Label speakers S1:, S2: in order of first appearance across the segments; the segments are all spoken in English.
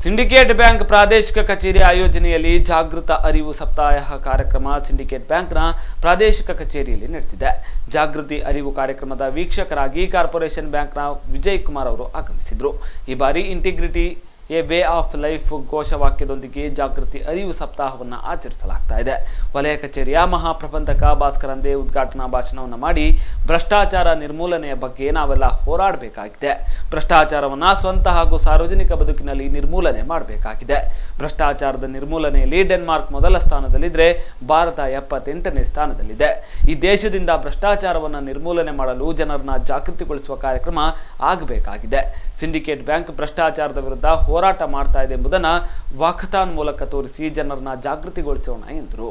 S1: Syndicate bank ಪ್ರಾದೇಶಿಕ ಕಚೇರಿ ಆಯೋಜನೆಯಲ್ಲಿ ಜಾಗೃತ ಅರಿವು ಸಪ್ತಾಹ ಕಾರ್ಯಕ್ರಮ ಸಿಂಡಿಕೇಟ್ ಬ್ಯಾಂಕ್ನ ಪ್ರಾದೇಶಿಕ ಕಚೇರಿಯಲ್ಲಿ ನಡೆದಿದೆ. ಜಾಗೃತಿ ಅರಿವು ಕಾರ್ಯಕ್ರಮದ ವೀಕ್ಷಕರಾಗಿ ಕಾರ್ಪೊರೇಷನ್ ಬ್ಯಾಂಕ್ನ ವಿಜಯ್ ಕುಮಾರ್ ಅವರು ಆಗಮಿಸಿದರು. ಈ ಬಾರಿ integrity a way of life ಘೋಷವಾಕ್ಯದೊಂದಿಗೆ ಜಾಗೃತಿ ಅರಿವು ಸಪ್ತಾಹವನ್ನು ಆಚರಿಸಲಾಗ್ತಾ ಇದೆ. ವಲಯ ಕಚೇರಿಯ ಮಹಾಪ್ರಬಂಧಕ ಭಾಸ್ಕರಂದೇ ಉದ್ಘಾಟನಾ ಭಾಷಣವನ್ನು ಮಾಡಿ ಭ್ರಷ್ಟಾಚಾರ ನಿರ್ಮೂಲನೆಯ ಬಗ್ಗೆ ನಾವೆಲ್ಲ ಹೋರಾಡಬೇಕಾಗಿದೆ. ಭ್ರಷ್ಟಾಚಾರವನ್ನು ಸ್ವಂತ ಹಾಗೂ ಸಾರ್ವಜನಿಕ ಬದುಕಿನಲ್ಲಿ ನಿರ್ಮೂಲನೆ ಮಾಡಬೇಕಾಗಿದೆ. ಭ್ರಷ್ಟಾಚಾರದ ನಿರ್ಮೂಲನೆಯಲ್ಲಿ ಡೆನ್ಮಾರ್ಕ್ ಮೊದಲ ಸ್ಥಾನದಲ್ಲಿದ್ದರೆ ಭಾರತ 78ನೇ ಸ್ಥಾನದಲ್ಲಿದೆ. ಈ ದೇಶದಿಂದ ಭ್ರಷ್ಟಾಚಾರವನ್ನು ನಿರ್ಮೂಲನೆ ಮಾಡಲು ಜನರನ್ನ ಜಾಗೃತಿಗೊಳಿಸುವ ಕಾರ್ಯಕ್ರಮ ಆಗಬೇಕಾಗಿದೆ. ಸಿಂಡಿಕೇಟ್ ಬ್ಯಾಂಕ್ ಭ್ರಷ್ಟಾಚಾರದ ವಿರುದ್ಧ ಹೋರಾಟ ಮಾಡ್ತಾ ಇದೆ ಎಂಬುದನ್ನು ವಾಕಥಾನ್ ಮೂಲಕ ತೋರಿಸಿ ಜನರನ್ನ ಜಾಗೃತಿಗೊಳಿಸೋಣ ಎಂದರು.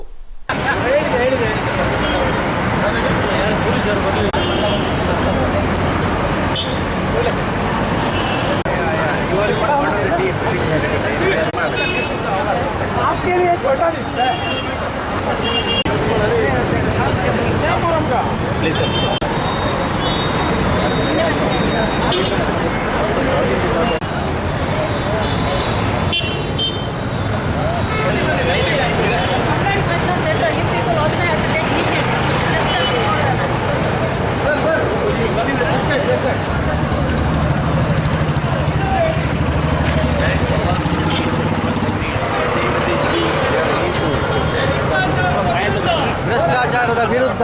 S2: ಭ್ರಷ್ಟಾಚಾರದ ವಿರುದ್ಧ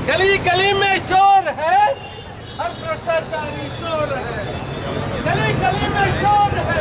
S3: गली गली में शोर है, हर भ्रष्टाचारी चोर है, गली गली में शोर है।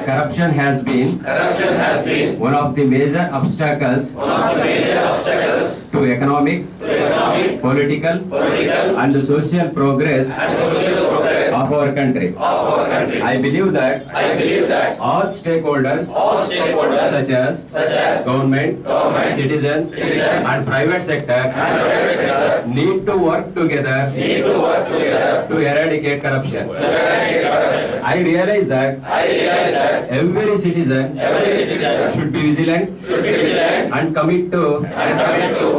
S4: Corruption has been one of the major obstacles to economic, political and social progress of our country. I believe that all stakeholders such as government, citizens and private sector need to work together to eradicate corruption. I realize that every citizen should be vigilant and commit to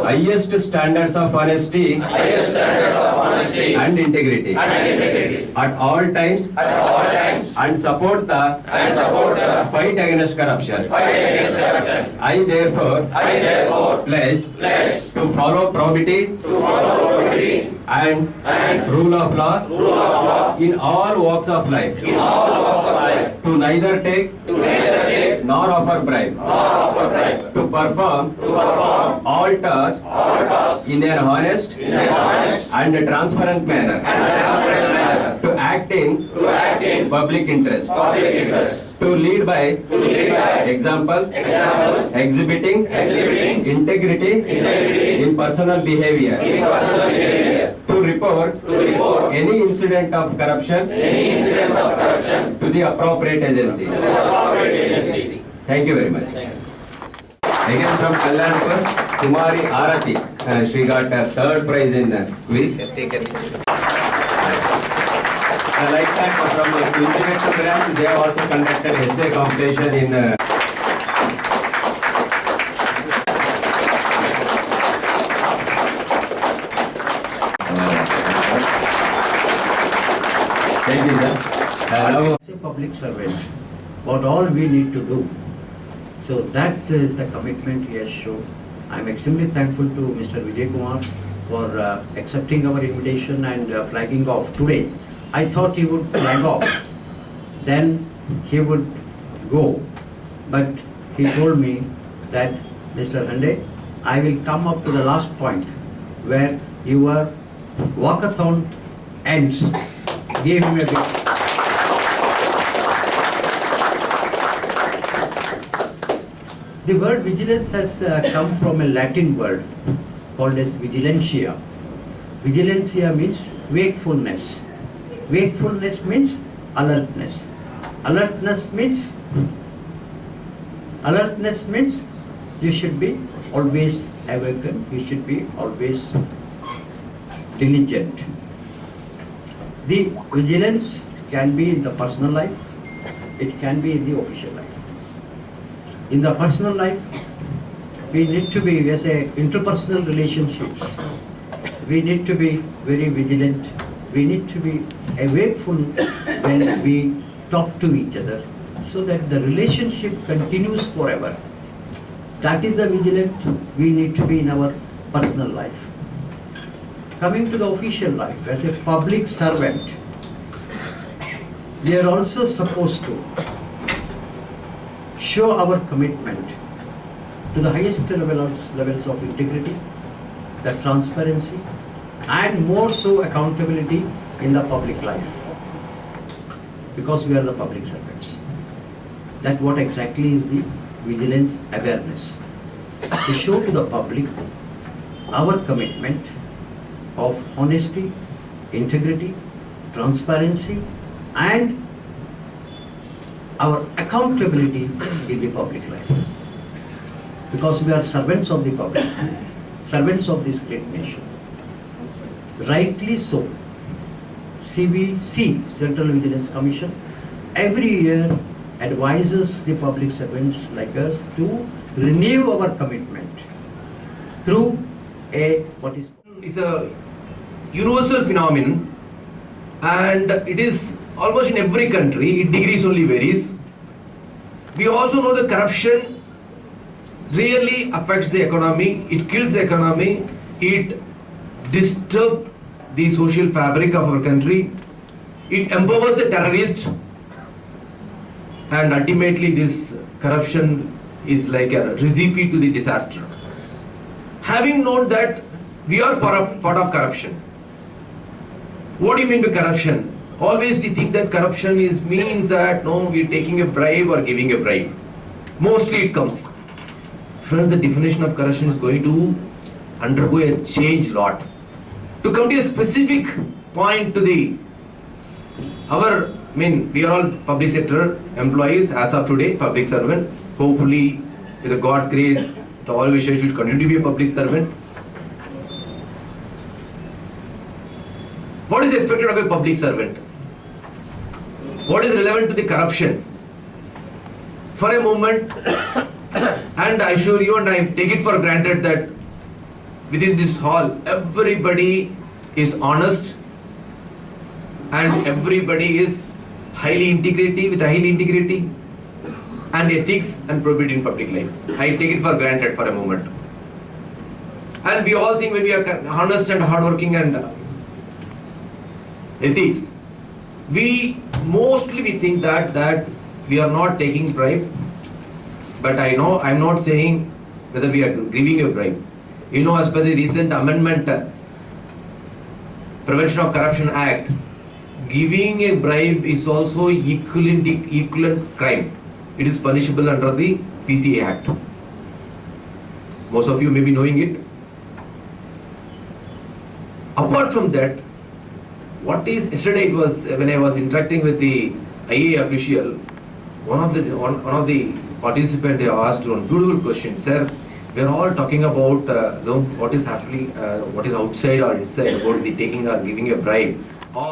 S4: highest standards of honesty and integrity at all times and support the fight against corruption. I therefore pledge to follow probity and rule of law in all walks of life, to neither take nor offer bribe, to perform all tasks in an honest and transparent manner, to act in public interest, to lead by example, exhibiting integrity in personal behavior, to report any incident of corruption to the appropriate agency. Thank you very much. Again from Kalyanpur, Kumari Arati, she got a third prize in quiz. Like that from Intellectual branch, they have also conducted essay competition in Thank you, sir.
S5: As a public servant, what all we need to do. So that is the commitment he has shown. I am extremely thankful to Mr. Vijay Kumar for accepting our invitation and flagging off today. I thought he would flag off, then he would go. But he told me that, Mr. Hande, I will come up to the last point where your walkathon ends. Give him a big. The word vigilance has come from a Latin word called as vigilantia. Vigilantia means wakefulness. Wakefulness means alertness. Alertness means you should be always awakened, you should be always diligent. The vigilance can be in the personal life, it can be in the official life. In the personal life, we need to be, as a interpersonal relationships, we need to be very vigilant, we need to be wakeful when we talk to each other so that the relationship continues forever. That is the vigilant we need to be in our personal life. Coming to the official life, as a public servant, we are also supposed to show our commitment to the highest levels of integrity, the transparency, and more so accountability in the public life, because we are the public servants. That what exactly is the vigilance awareness, to show to the public our commitment of honesty, integrity, transparency, and our accountability in the public life. Because we are servants of the public, servants of this great nation. Rightly so, CVC, Central Vigilance Commission, every year advises the public servants like us to renew our commitment through
S2: It's a universal phenomenon, and it is almost in every country. It degrees only varies. We also know that corruption really affects the economy. It kills the economy. It disturbs the social fabric of our country. It empowers the terrorist, and ultimately this corruption is like a recipe to the disaster. Having known that we are part of corruption, what do you mean by corruption? Always we think that corruption means that no, we're taking a bribe or giving a bribe. Mostly it comes. Friends, the definition of corruption is going to undergo a change lot. To come to a specific point to we are all public sector employees as of today, public servant. Hopefully, with God's grace, the all wishes should continue to be a public servant. What is expected of a public servant? What is relevant to the corruption? For a moment, and I assure you and I take it for granted that within this hall, everybody is honest and everybody is with highly integrity and ethics and probity in public life. I take it for granted for a moment. And we all think when we are honest and hardworking and ethics, we think that we are not taking bribe. But I know I'm not saying whether we are giving a bribe. You know, as per the recent amendment, Prevention of Corruption Act, giving a bribe is also equivalent crime. It is punishable under the PCA Act. Most of you may be knowing it. Apart from that, yesterday it was when I was interacting with the IA official, one of the participants asked one beautiful question. Sir, we are all talking about what is happening, what is outside or inside about the taking or giving a bribe.